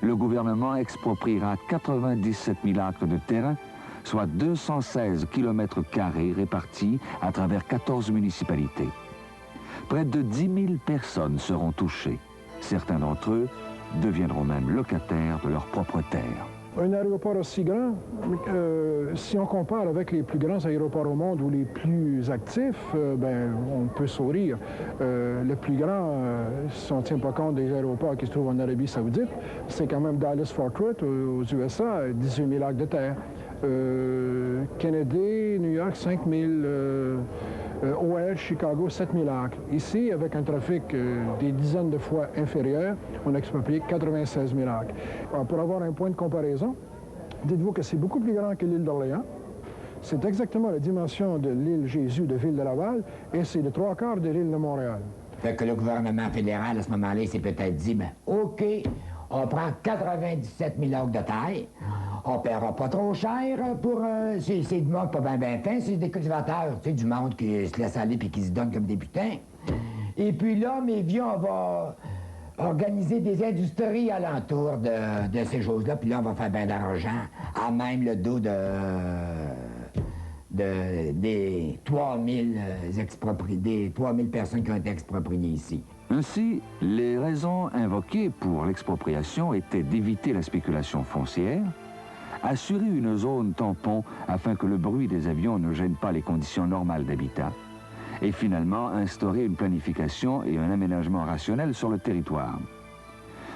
le gouvernement expropriera 97 000 acres de terrain, soit 216 km² répartis à travers 14 municipalités. Près de 10 000 personnes seront touchées. Certains d'entre eux deviendront même locataires de leur propre terre. Un aéroport aussi grand, si on compare avec les plus grands aéroports au monde ou les plus actifs, ben, on peut sourire. Le plus grand, si on ne tient pas compte des aéroports qui se trouvent en Arabie Saoudite, c'est quand même Dallas-Fort Worth aux USA, 18 000 acres de terre. Kennedy, New York, 5 000. OL, Chicago, 7 000 acres. Ici, avec un trafic des dizaines de fois inférieur, on a exproprié 96 000 acres. Alors, pour avoir un point de comparaison, dites-vous que c'est beaucoup plus grand que l'île d'Orléans. C'est exactement la dimension de l'île Jésus de Ville-de-Laval et c'est les 3/4 de l'île de Montréal. Fait que le gouvernement fédéral, à ce moment-là, il s'est peut-être dit, ben, OK, on prend 97 000 acres de terre. On ne paiera pas trop cher pour... c'est du monde pas bien fin, c'est des cultivateurs, tu sais, du monde qui se laisse aller puis qui se donne comme des putains. Et puis là, mes vieux, on va organiser des industries alentour de ces choses-là, puis là, on va faire bien d'argent, à même le dos des 3000 personnes qui ont été expropriées ici. Ainsi, les raisons invoquées pour l'expropriation étaient d'éviter la spéculation foncière, assurer une zone tampon afin que le bruit des avions ne gêne pas les conditions normales d'habitat, et finalement instaurer une planification et un aménagement rationnel sur le territoire.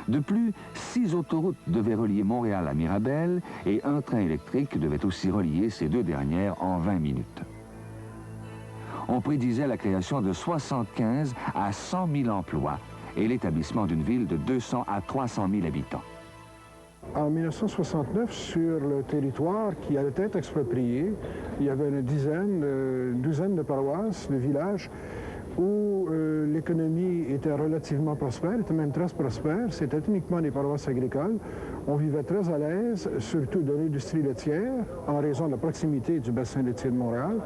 De plus, 6 autoroutes devaient relier Montréal à Mirabel et un train électrique devait aussi relier ces deux dernières en 20 minutes. On prédisait la création de 75 à 100 000 emplois et l'établissement d'une ville de 200 à 300 000 habitants. En 1969, sur le territoire qui allait être exproprié, il y avait une douzaine de paroisses, de villages, où l'économie était relativement prospère, était même très prospère. C'était uniquement des paroisses agricoles. On vivait très à l'aise, surtout de l'industrie laitière, en raison de la proximité du bassin laitier de Montréal,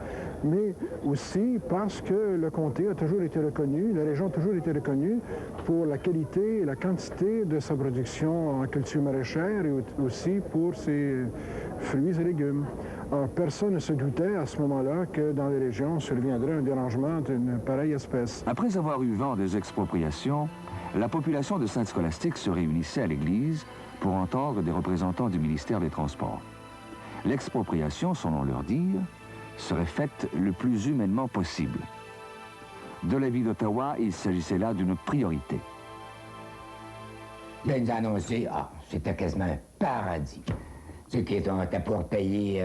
mais aussi parce que le comté a toujours été reconnu, la région a toujours été reconnue pour la qualité et la quantité de sa production en culture maraîchère et aussi pour ses fruits et légumes. Alors, personne ne se doutait à ce moment-là que dans les régions surviendrait un dérangement d'une pareille espèce. Après avoir eu vent des expropriations, la population de Sainte-Scolastique se réunissait à l'église pour entendre des représentants du ministère des Transports. L'expropriation, selon leur dire, serait faite le plus humainement possible. De l'avis d'Ottawa, il s'agissait là d'une priorité. Là, ils nous ont annoncé, c'était quasiment un paradis. Ceux qui étaient pour payer,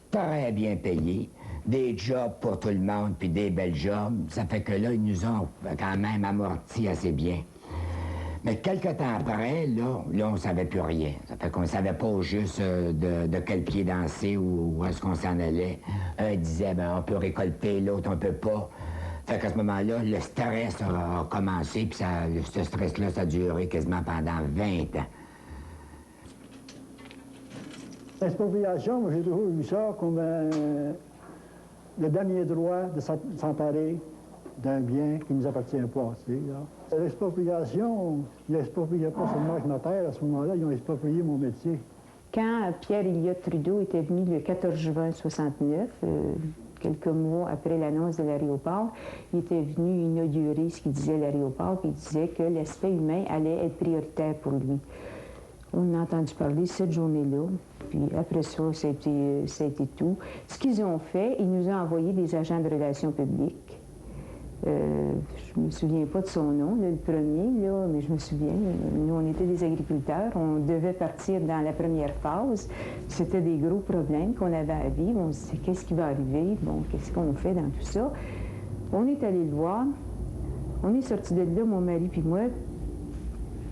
très bien payés, des jobs pour tout le monde, puis des belles jobs. Ça fait que là, ils nous ont quand même amorti assez bien. Mais quelques temps après, là on ne savait plus rien. Ça fait qu'on ne savait pas juste de quel pied danser ou où est-ce qu'on s'en allait. Un disait, ben on peut récolter, l'autre on peut pas. Fait qu'à ce moment-là, le stress a commencé, puis ce stress-là, ça a duré quasiment pendant 20 ans. L'expropriation, moi j'ai toujours vu ça comme le dernier droit de s'emparer d'un bien qui ne nous appartient pas. L'expropriation, ils n'expropriaient pas seulement avec ma terre, à ce moment-là, ils ont exproprié mon métier. Quand Pierre Elliott Trudeau était venu le 14 juin 1969, quelques mois après l'annonce de l'aéroport, il était venu inaugurer ce qu'il disait l'aéroport, puis il disait que l'aspect humain allait être prioritaire pour lui. On a entendu parler cette journée-là, puis après ça, ça a été tout. Ce qu'ils ont fait, ils nous ont envoyé des agents de relations publiques. Je ne me souviens pas de son nom, le premier, là, mais je me souviens, nous, on était des agriculteurs, on devait partir dans la première phase. C'était des gros problèmes qu'on avait à vivre. On se disait, qu'est-ce qui va arriver? Bon, qu'est-ce qu'on fait dans tout ça? On est allé le voir. On est sortis de là, mon mari puis moi.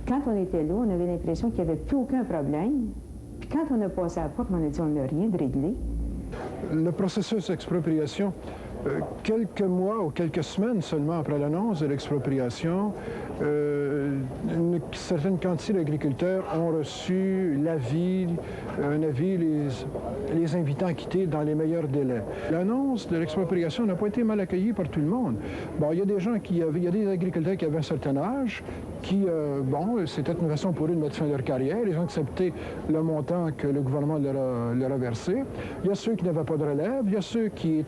Quand on était là, on avait l'impression qu'il n'y avait plus aucun problème. Puis quand on a passé à la porte, on a dit, on n'a rien de réglé. Le processus d'expropriation Quelques mois ou quelques semaines seulement après l'annonce de l'expropriation, une certaine quantité d'agriculteurs ont reçu un avis les invitant à quitter dans les meilleurs délais. L'annonce de l'expropriation n'a pas été mal accueillie par tout le monde. Bon, il y a des gens il y a des agriculteurs qui avaient un certain âge, qui, c'était une façon pour eux de mettre fin à leur carrière. Ils ont accepté le montant que le gouvernement leur a versé. Il y a ceux qui n'avaient pas de relève, il y a ceux qui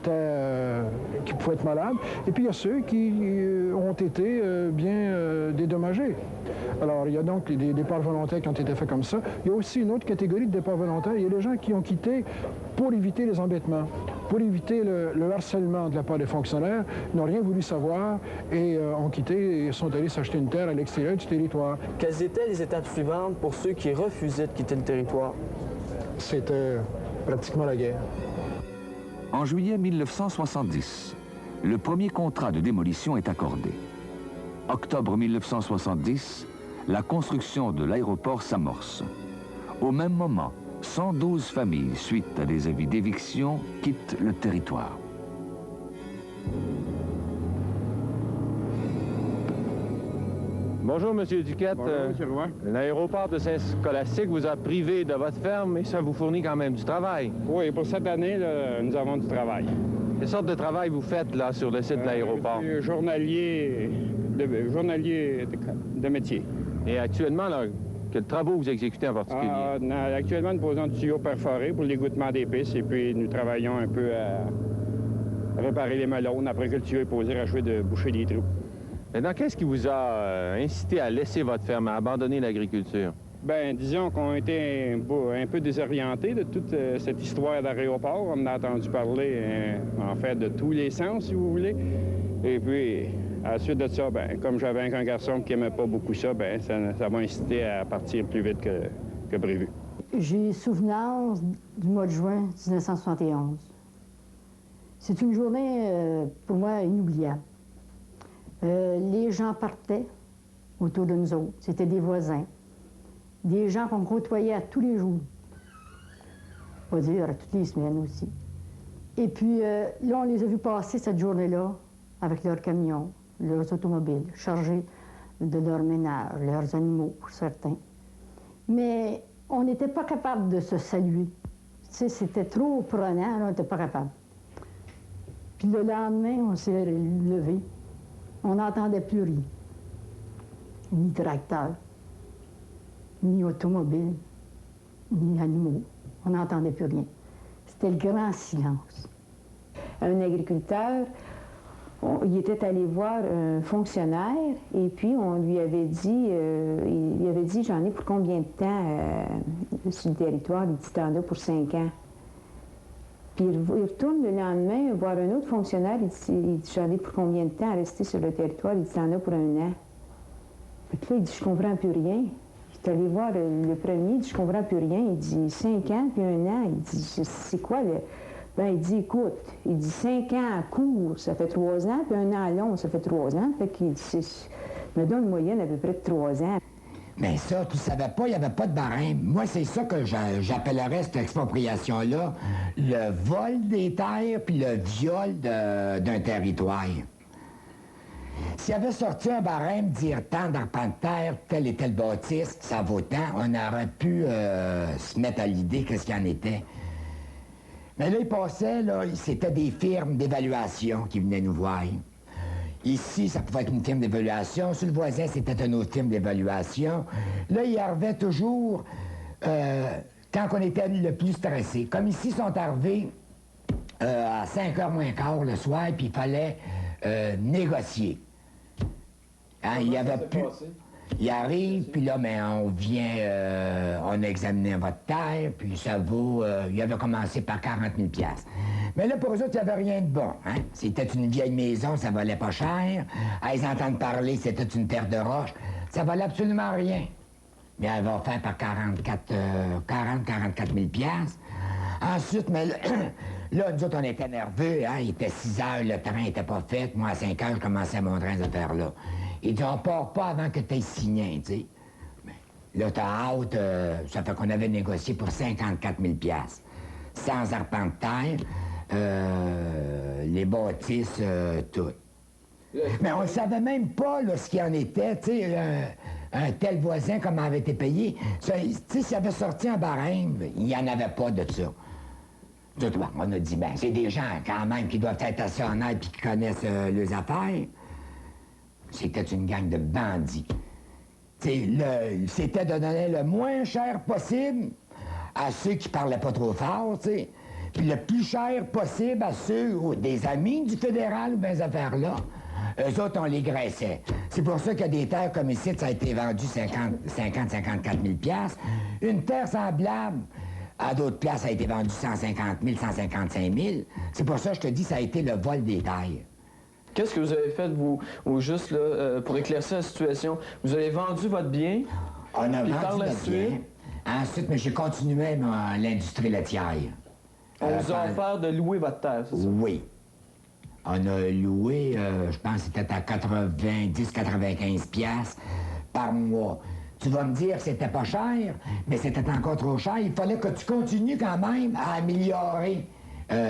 pouvaient être malades, et puis il y a ceux qui ont été bien dédommagés. Alors, il y a donc des départs volontaires qui ont été faits comme ça. Il y a aussi une autre catégorie de départs volontaires. Il y a des gens qui ont quitté pour éviter les embêtements, pour éviter le harcèlement de la part des fonctionnaires. Ils n'ont rien voulu savoir et ont quitté et sont allés s'acheter une terre à l'extérieur du territoire. Quelles étaient les étapes suivantes pour ceux qui refusaient de quitter le territoire? C'était pratiquement la guerre. En juillet 1970, le premier contrat de démolition est accordé. Octobre 1970, la construction de l'aéroport s'amorce. Au même moment, 112 familles, suite à des avis d'éviction, quittent le territoire. Bonjour, M. Duquette. Bonjour, M. Roy. L'aéroport de Saint-Scolastique vous a privé de votre ferme, mais ça vous fournit quand même du travail. Oui, pour cette année, là, nous avons du travail. Quelle sorte de travail vous faites là sur le site de l'aéroport? Journalier de métier. Et actuellement, là, quels travaux vous exécutez en particulier? Actuellement, nous posons du tuyau perforé pour l'égouttement des pistes et puis nous travaillons un peu à réparer les melons. Après que le tuyau est posé, achever de boucher les trous. Maintenant, qu'est-ce qui vous a incité à laisser votre ferme, à abandonner l'agriculture? Bien, disons qu'on était un peu désorientés de toute cette histoire d'aéroport. On en a entendu parler, en fait, de tous les sens, si vous voulez. Et puis, à la suite de ça, bien, comme j'avais un garçon qui n'aimait pas beaucoup ça, bien, ça m'a incité à partir plus vite que prévu. J'ai souvenance du mois de juin 1971. C'est une journée, pour moi, inoubliable. Les gens partaient autour de nous autres. C'était des voisins, des gens qu'on côtoyait à tous les jours. Pas dire à toutes les semaines aussi. Et puis, là, on les a vus passer cette journée-là avec leurs camions, leurs automobiles, chargés de leur ménage, leurs animaux, pour certains. Mais on n'était pas capable de se saluer. Tu sais, c'était trop prenant, on n'était pas capable. Puis le lendemain, on s'est levé. On n'entendait plus rien. Ni tracteur, ni automobile, ni animaux. On n'entendait plus rien. C'était le grand silence. Un agriculteur, il était allé voir un fonctionnaire et puis on lui avait dit, j'en ai pour combien de temps sur le territoire? Il dit, t'en as pour 5 ans. Puis il retourne le lendemain voir un autre fonctionnaire, il dit, j'en ai pour combien de temps à rester sur le territoire? Il dit, t'en as pour 1 an. Puis là, il dit, je comprends plus rien. Il est allé voir le premier, il dit, je comprends plus rien. Il dit, 5 ans puis 1 an. Il dit, c'est quoi le... Ben, il dit, écoute, il dit 5 ans à court, ça fait 3 ans, puis 1 an à long, ça fait 3 ans. Fait qu'il dit, me donne une moyenne à peu près de 3 ans. Mais ça, tu savais pas, il n'y avait pas de barème. Moi, c'est ça que j'appellerais cette expropriation-là, le vol des terres puis le viol d'un territoire. S'il y avait sorti un barème, dire tant d'arpents de terre, tel et tel bâtisse, ça vaut tant, on aurait pu se mettre à l'idée qu'est-ce qu'il y en était. Mais là, il passait, là, c'était des firmes d'évaluation qui venaient nous voir. Ici, ça pouvait être une firme d'évaluation. Sur le voisin, c'était une autre firme d'évaluation. Là, il arrivait toujours quand on était le plus stressé. Comme ici, ils sont arrivés à 5h moins quart le soir, puis il fallait négocier. Hein, il y avait plus... Il arrive, puis là, mais on vient, on a examiné votre terre, puis ça vaut... il avait commencé par 40 000 $. Mais là, pour eux autres, il n'y avait rien de bon. Hein? C'était une vieille maison, ça valait pas cher. À les entendre parler, c'était une terre de roche. Ça valait absolument rien. Mais elle va faire par 44 000 $. Ensuite, mais là, nous autres, on était nerveux. Hein? Il était 6 heures, le train n'était pas fait. Moi, à 5 heures, je commençais mon train de faire là. Il dit, on part pas avant que tu aies signé, tu sais. Là, t'as hâte, ça fait qu'on avait négocié pour 54 000 $. Sans arpent de terre. les bâtisses, tout. Mais on ne savait même pas là, ce qu'il en était, tu sais, un tel voisin, comment avait été payé. Tu sais, s'il avait sorti un barème, il n'y en avait pas de ça. On a dit, ben, c'est des gens quand même qui doivent être assez honnêtes et qui connaissent leurs affaires. C'était une gang de bandits. C'était de donner le moins cher possible à ceux qui parlaient pas trop fort, tu sais, puis le plus cher possible à ceux, des amis du fédéral ou bien ces affaires-là. Eux autres, on les graissait. C'est pour ça que des terres comme ici, ça a été vendu 54 000 $. Une terre semblable à d'autres places, ça a été vendu 150 000, 155 000. C'est pour ça que je te dis, ça a été le vol des terres. Qu'est-ce que vous avez fait, vous, au juste, là, pour éclaircir la situation? Vous avez vendu votre bien? On a vendu notre bien. Ensuite, mais j'ai continué l'industrie laitière. On vous a offert de louer votre terre, c'est ça? Oui. On a loué, je pense que c'était à 90-95 $ par mois. Tu vas me dire que c'était pas cher, mais c'était encore trop cher. Il fallait que tu continues quand même à améliorer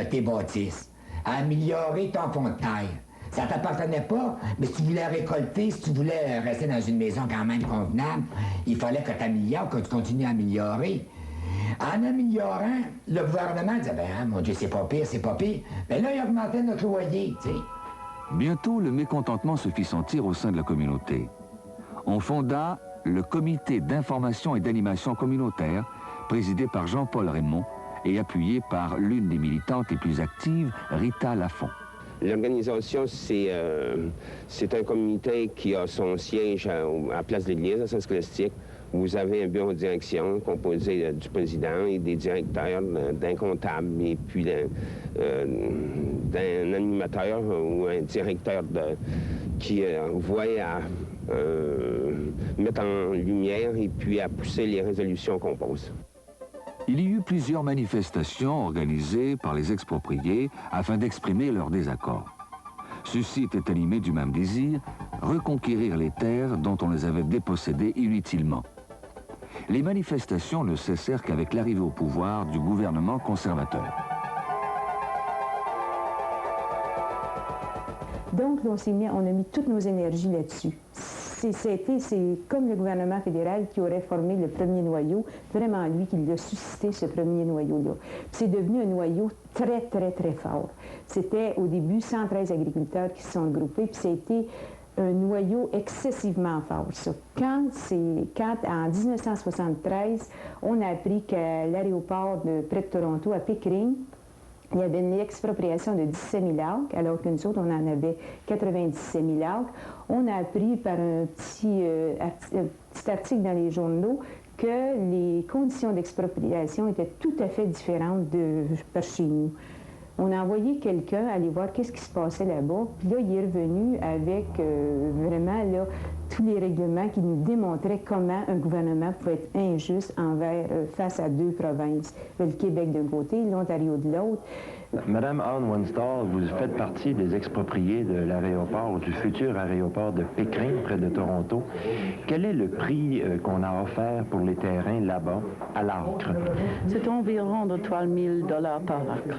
tes bâtisses, à améliorer ton fond de terre. Ça t'appartenait pas, mais si tu voulais récolter, si tu voulais rester dans une maison quand même convenable, il fallait que tu améliores, que tu continues à améliorer. En améliorant, le gouvernement disait, ben mon Dieu, c'est pas pire, c'est pas pire. Mais là, il augmentait notre loyer, tu sais. Bientôt, le mécontentement se fit sentir au sein de la communauté. On fonda le Comité d'information et d'animation communautaire, présidé par Jean-Paul Raymond et appuyé par l'une des militantes les plus actives, Rita Lafont. L'organisation, c'est un comité qui a son siège à Place de l'Église, à Saint-Scolastique. Vous avez un bureau de direction composé du président et des directeurs, d'un comptable et puis d'un animateur ou un directeur qui voit à mettre en lumière et puis à pousser les résolutions qu'on pose. Il y eut plusieurs manifestations organisées par les expropriés afin d'exprimer leur désaccord. Ceux-ci étaient animés du même désir, reconquérir les terres dont on les avait dépossédées inutilement. Les manifestations ne cessèrent qu'avec l'arrivée au pouvoir du gouvernement conservateur. Donc, on a mis toutes nos énergies là-dessus. C'est comme le gouvernement fédéral qui aurait formé le premier noyau, vraiment lui qui l'a suscité, ce premier noyau-là. C'est devenu un noyau très, très, très fort. C'était au début 113 agriculteurs qui se sont groupés, puis c'était un noyau excessivement fort. Ça. Quand en 1973, on a appris qu'à l'aéroport près de Toronto, à Pickering, il y avait une expropriation de 17 000 acres, alors que nous autres, on en avait 97 000 acres. On a appris par un petit article dans les journaux que les conditions d'expropriation étaient tout à fait différentes par chez nous. On a envoyé quelqu'un aller voir qu'est-ce qui se passait là-bas, puis là, il est revenu avec vraiment là, tous les règlements qui nous démontraient comment un gouvernement pouvait être injuste face à deux provinces, le Québec d'un côté, l'Ontario de l'autre. Madame Anne Wenstall, vous faites partie des expropriés de l'aéroport, du futur aéroport de Pickering, près de Toronto. Quel est le prix qu'on a offert pour les terrains là-bas, à l'acre? C'est environ de 3 000 $ par acre.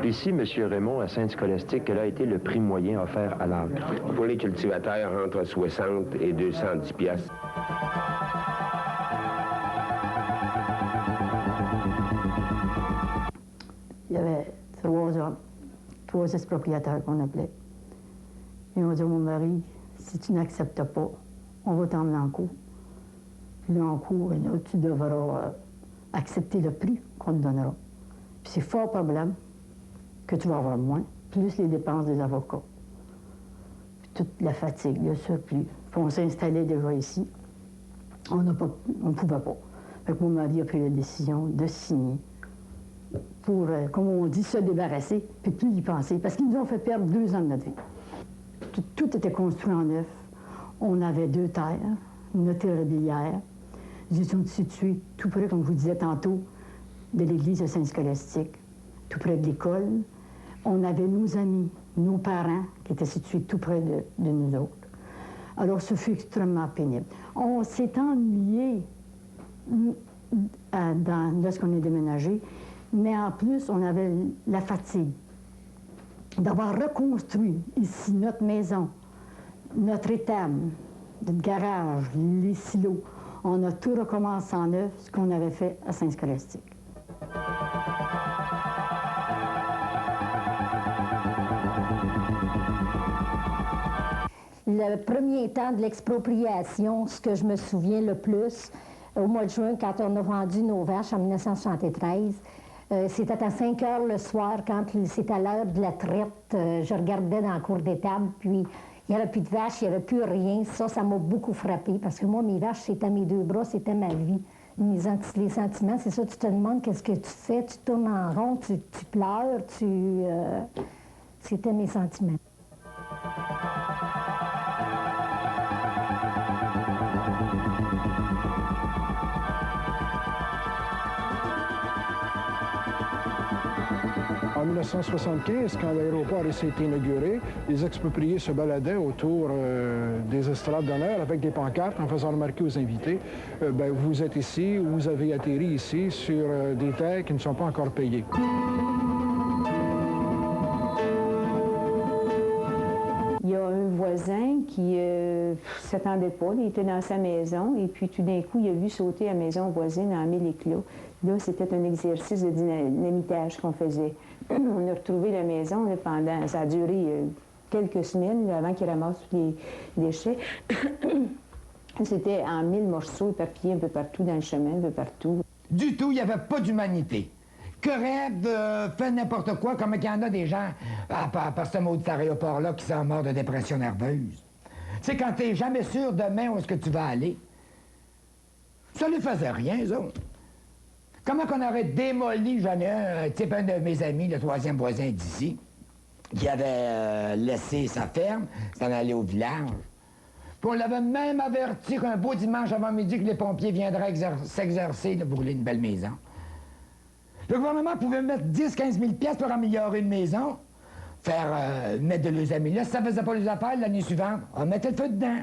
Ici, M. Raymond, à Sainte-Scolastique, quel a été le prix moyen offert à l'acre? Pour les cultivateurs, entre 60 et 210 $. Il y avait 3 hommes, 3 expropriateurs qu'on appelait. Ils ont dit à mon mari, si tu n'acceptes pas, on va t'emmener en cours. Puis là, en cours, là, tu devras accepter le prix qu'on te donnera. Puis c'est fort probable que tu vas avoir moins, plus les dépenses des avocats. Puis toute la fatigue, le surplus. Puis on s'installait déjà ici. On ne pouvait pas. Fait que mon mari a pris la décision de signer pour, comme on dit, se débarrasser, puis plus y penser. Parce qu'ils nous ont fait perdre 2 ans de notre vie. Tout était construit en neuf. On avait 2 terres, une hôtellerie. Nous étions situés tout près, comme je vous disais tantôt, de l'église de Saint-Scolastique, tout près de l'école. On avait nos amis, nos parents, qui étaient situés tout près de nous autres. Alors, ce fut extrêmement pénible. On s'est ennuyé lorsqu'on est déménagé, Mais en plus, on avait la fatigue d'avoir reconstruit ici notre maison, notre étable, notre garage, les silos. On a tout recommencé en neuf, ce qu'on avait fait à Saint-Scolastique. Le premier temps de l'expropriation, ce que je me souviens le plus, au mois de juin, quand on a vendu nos vaches en 1973, c'était à 5 heures le soir, quand c'était l'heure de la traite. Je regardais dans la cour d'étable, puis il n'y avait plus de vaches, il n'y avait plus rien. Ça m'a beaucoup frappé, parce que moi, mes vaches, c'était mes deux bras, c'était ma vie. Les sentiments, c'est ça, tu te demandes qu'est-ce que tu fais, tu tournes en rond, tu pleures, c'était mes sentiments. En 1975, quand l'aéroport s'est inauguré, les expropriés se baladaient autour des estrades d'honneur avec des pancartes en faisant remarquer aux invités ben, vous êtes ici, vous avez atterri ici sur des terres qui ne sont pas encore payées. Il y a un voisin qui ne s'attendait pas, il était dans sa maison et puis tout d'un coup, il a vu sauter la maison voisine en mille éclats. Là, c'était un exercice de dynamitage qu'on faisait. On a retrouvé la maison là, pendant... Ça a duré quelques semaines là, avant qu'il ramasse tous les déchets. C'était en 1000 morceaux éparpillés un peu partout dans le chemin, un peu partout. Du tout, il n'y avait pas d'humanité. Correct, fait n'importe quoi, comme il y en a des gens, par ce maudit aéroport-là, qui sont morts de dépression nerveuse. Tu sais, quand tu n'es jamais sûr demain où est-ce que tu vas aller, ça ne faisait rien, eux autres. Comment qu'on aurait démoli, j'en ai un de mes amis, le troisième voisin d'ici, qui avait laissé sa ferme, s'en allait au village. Puis on l'avait même averti qu'un beau dimanche avant midi que les pompiers viendraient s'exercer pour brûler une belle maison. Le gouvernement pouvait mettre 10-15 000 piastres pour améliorer une maison, faire mettre de leurs amis là. Si ça faisait pas les affaires, l'année suivante, on mettait le feu dedans.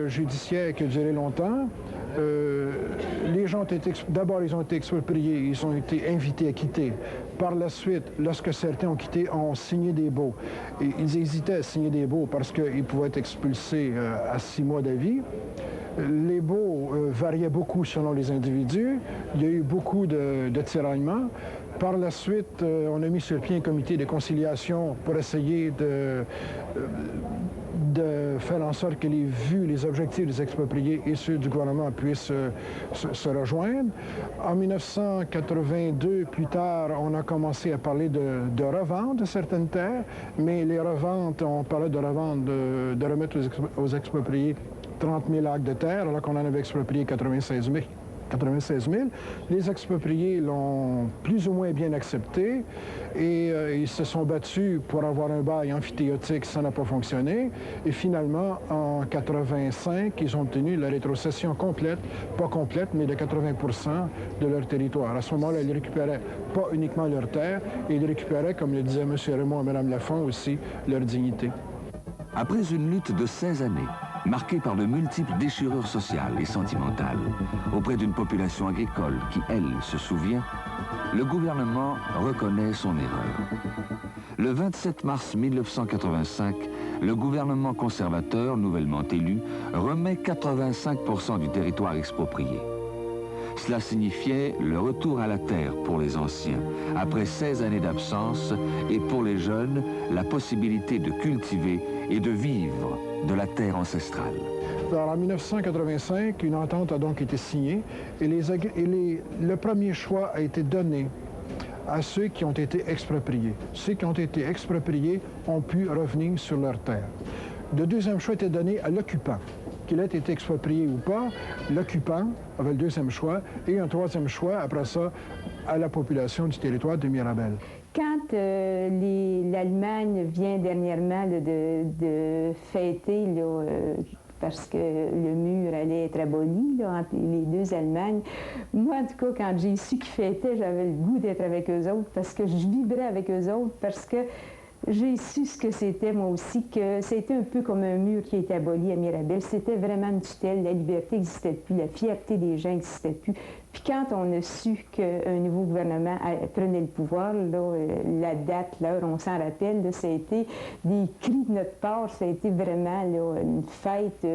Judiciaire qui a duré longtemps. Les gens ont été... D'abord, ils ont été expropriés, ils ont été invités à quitter. Par la suite, lorsque certains ont quitté, ont signé des baux. Et ils hésitaient à signer des baux parce qu'ils pouvaient être expulsés à 6 mois d'avis. Les baux variaient beaucoup selon les individus. Il y a eu beaucoup de tiraillements. Par la suite, on a mis sur pied un comité de conciliation pour essayer de faire en sorte que les vues, les objectifs des expropriés et ceux du gouvernement puissent se rejoindre. En 1982, plus tard, on a commencé à parler de revente de certaines terres, mais les reventes, on parlait de revente, de remettre aux expropriés 30 000 acres de terre, alors qu'on en avait exproprié 96 000. Les expropriés l'ont plus ou moins bien accepté et ils se sont battus pour avoir un bail amphithéotique, ça n'a pas fonctionné. Et finalement, en 85, ils ont obtenu la rétrocession complète, pas complète, mais de 80% de leur territoire. À ce moment-là, ils récupéraient pas uniquement leur terre, ils récupéraient, comme le disait M. Raymond et Mme Lafont aussi, leur dignité. Après une lutte de 16 années, marquée par de multiples déchirures sociales et sentimentales, auprès d'une population agricole qui, elle, se souvient, le gouvernement reconnaît son erreur. Le 27 mars 1985, le gouvernement conservateur, nouvellement élu, remet 85% du territoire exproprié. Cela signifiait le retour à la terre pour les anciens, après 16 années d'absence, et pour les jeunes, la possibilité de cultiver et de vivre de la terre ancestrale. Alors, en 1985, une entente a donc été signée et le premier choix a été donné à ceux qui ont été expropriés. Ceux qui ont été expropriés ont pu revenir sur leur terre. Le deuxième choix était donné à l'occupant. Qu'il ait été exproprié ou pas, l'occupant avait le deuxième choix et un troisième choix, après ça, à la population du territoire de Mirabel. Quand l'Allemagne vient dernièrement de fêter, là, parce que le mur allait être aboli là, entre les deux Allemagnes, moi, en tout cas, quand j'ai su qu'ils fêtaient, j'avais le goût d'être avec eux autres parce que je vibrais avec eux autres, parce que j'ai su ce que c'était, moi aussi, que c'était un peu comme un mur qui a été aboli à Mirabel. C'était vraiment une tutelle, la liberté n'existait plus, la fierté des gens n'existait plus. Puis quand on a su qu'un nouveau gouvernement prenait le pouvoir, là, la date, l'heure, on s'en rappelle, là, ça a été des cris de notre part, ça a été vraiment là, une fête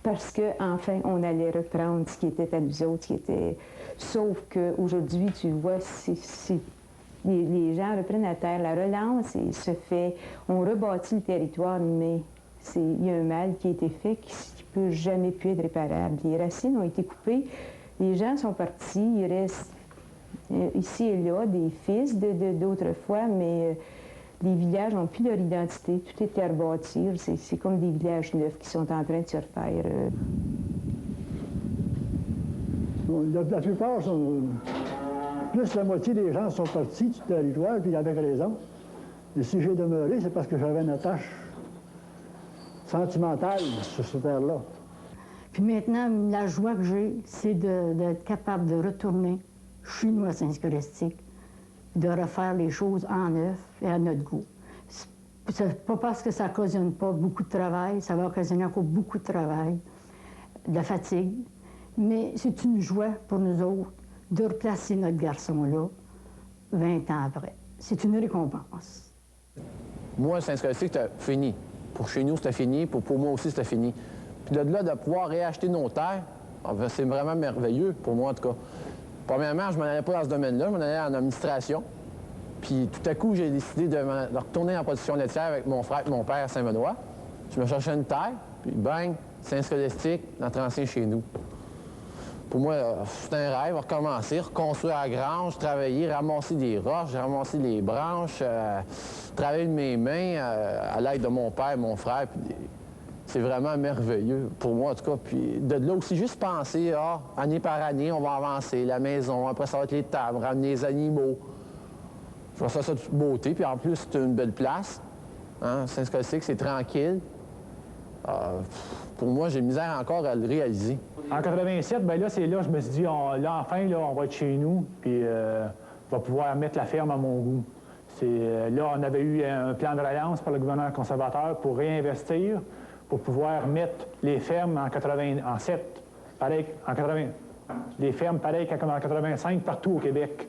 parce qu'enfin, on allait reprendre ce qui était à nous autres, qui était... Sauf qu'aujourd'hui, tu vois, les gens reprennent la terre, la relance et se fait, on rebâtit le territoire, mais il y a un mal qui a été fait qui ne peut jamais plus être réparable. Les racines ont été coupées, les gens sont partis, il reste ici et là des fils d'autrefois, mais les villages n'ont plus leur identité, tout est à rebâtir, c'est comme des villages neufs qui sont en train de se refaire. La plupart sont... Plus la moitié des gens sont partis du territoire, puis avec raison. Et si j'ai demeuré, c'est parce que j'avais une attache sentimentale sur cette terre-là. Puis maintenant, la joie que j'ai, c'est d'être capable de retourner chez nous à Saint-Scolastique, de refaire les choses en neuf et à notre goût. C'est pas parce que ça n'occasionne pas beaucoup de travail, ça va occasionner encore beaucoup de travail, de la fatigue, mais c'est une joie pour nous autres de replacer notre garçon-là 20 ans après. C'est une récompense. Moi, Saint-Scolastique, c'était fini. Pour chez nous, c'était fini. Pour moi aussi, c'était fini. Puis de là, de pouvoir réacheter nos terres, c'est vraiment merveilleux, pour moi, en tout cas. Premièrement, je ne m'en allais pas dans ce domaine-là, je m'en allais en administration. Puis tout à coup, j'ai décidé de retourner en production laitière avec mon frère et mon père à Saint-Benoît. Je me cherchais une terre, puis bang, Saint-Scolastique, notre ancien chez nous. Pour moi, c'était un rêve, recommencer, reconstruire la grange, travailler, ramasser des roches, ramasser les branches, travailler de mes mains à l'aide de mon père, mon frère. C'est vraiment merveilleux pour moi, en tout cas. Puis de là aussi, juste penser, année par année, on va avancer, la maison, après ça va être les tables, ramener les animaux. Je vois ça de beauté, puis en plus, c'est une belle place. Hein? Saint-Scolastique, c'est tranquille. Pour moi, j'ai misère encore à le réaliser. En 87, bien là, c'est là, je me suis dit, là, enfin, là, on va être chez nous, puis je vais pouvoir mettre la ferme à mon goût. Là, on avait eu un plan de relance par le gouvernement conservateur pour réinvestir, pour pouvoir mettre les fermes en 7, pareil, en 80, les fermes pareilles comme en 85 partout au Québec.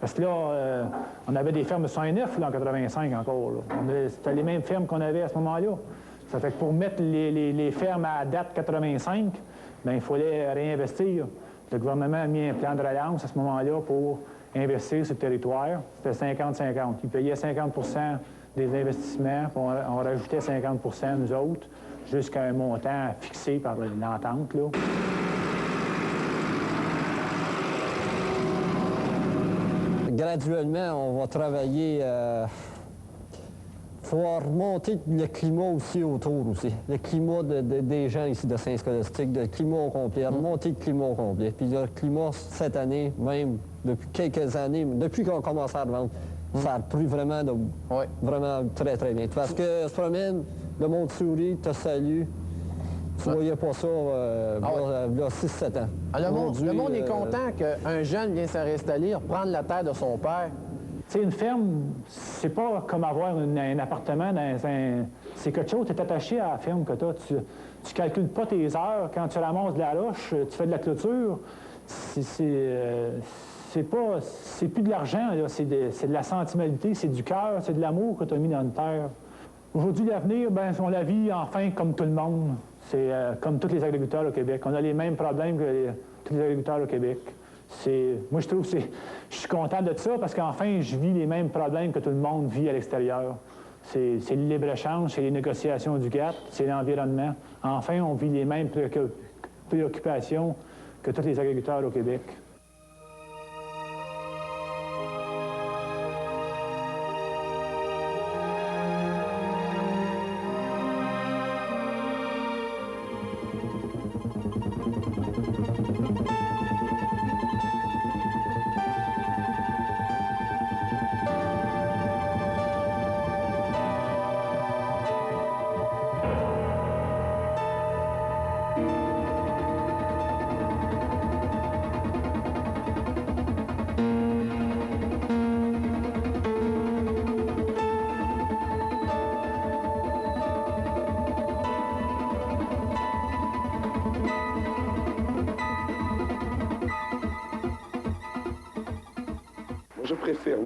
Parce que là, on avait des fermes de 109 là, en 85 encore. C'était les mêmes fermes qu'on avait à ce moment-là. Ça fait que pour mettre les fermes à date 85, bien, il fallait réinvestir. Le gouvernement a mis un plan de relance à ce moment-là pour investir sur le territoire. C'était 50-50. Il payait 50 des investissements, puis on rajoutait 50 nous autres, jusqu'à un montant fixé par l'entente. Graduellement, on va travailler... Il faut remonter le climat aussi autour aussi. Le climat des gens ici de Saint-Scolastique, le climat au complet, remonter le climat au complet. Puis le climat, cette année, même depuis quelques années, depuis qu'on a commencé à revendre, ça a pris vraiment, vraiment très, très bien. Parce que se promène, le monde sourit, te salue. Tu ne voyais pas ça il y a 6-7 ans. Le monde est content qu'un jeune vienne s'installer, reprendre la terre de son père. Tu sais, une ferme, c'est pas comme avoir un appartement dans un... C'est quelque chose, tu es attaché à la ferme que tu as. Tu calcules pas tes heures. Quand tu ramasses de la roche, tu fais de la clôture. C'est plus de l'argent, c'est de la sentimentalité, c'est du cœur, c'est de l'amour que tu as mis dans une terre. Aujourd'hui, l'avenir, ben, on la vit enfin comme tout le monde. C'est comme tous les agriculteurs au Québec. On a les mêmes problèmes tous les agriculteurs au Québec. Moi, je trouve que je suis content de ça parce qu'enfin, je vis les mêmes problèmes que tout le monde vit à l'extérieur. C'est le libre-échange, c'est les négociations du GATT, c'est l'environnement. Enfin, on vit les mêmes préoccupations que tous les agriculteurs au Québec. Je préfère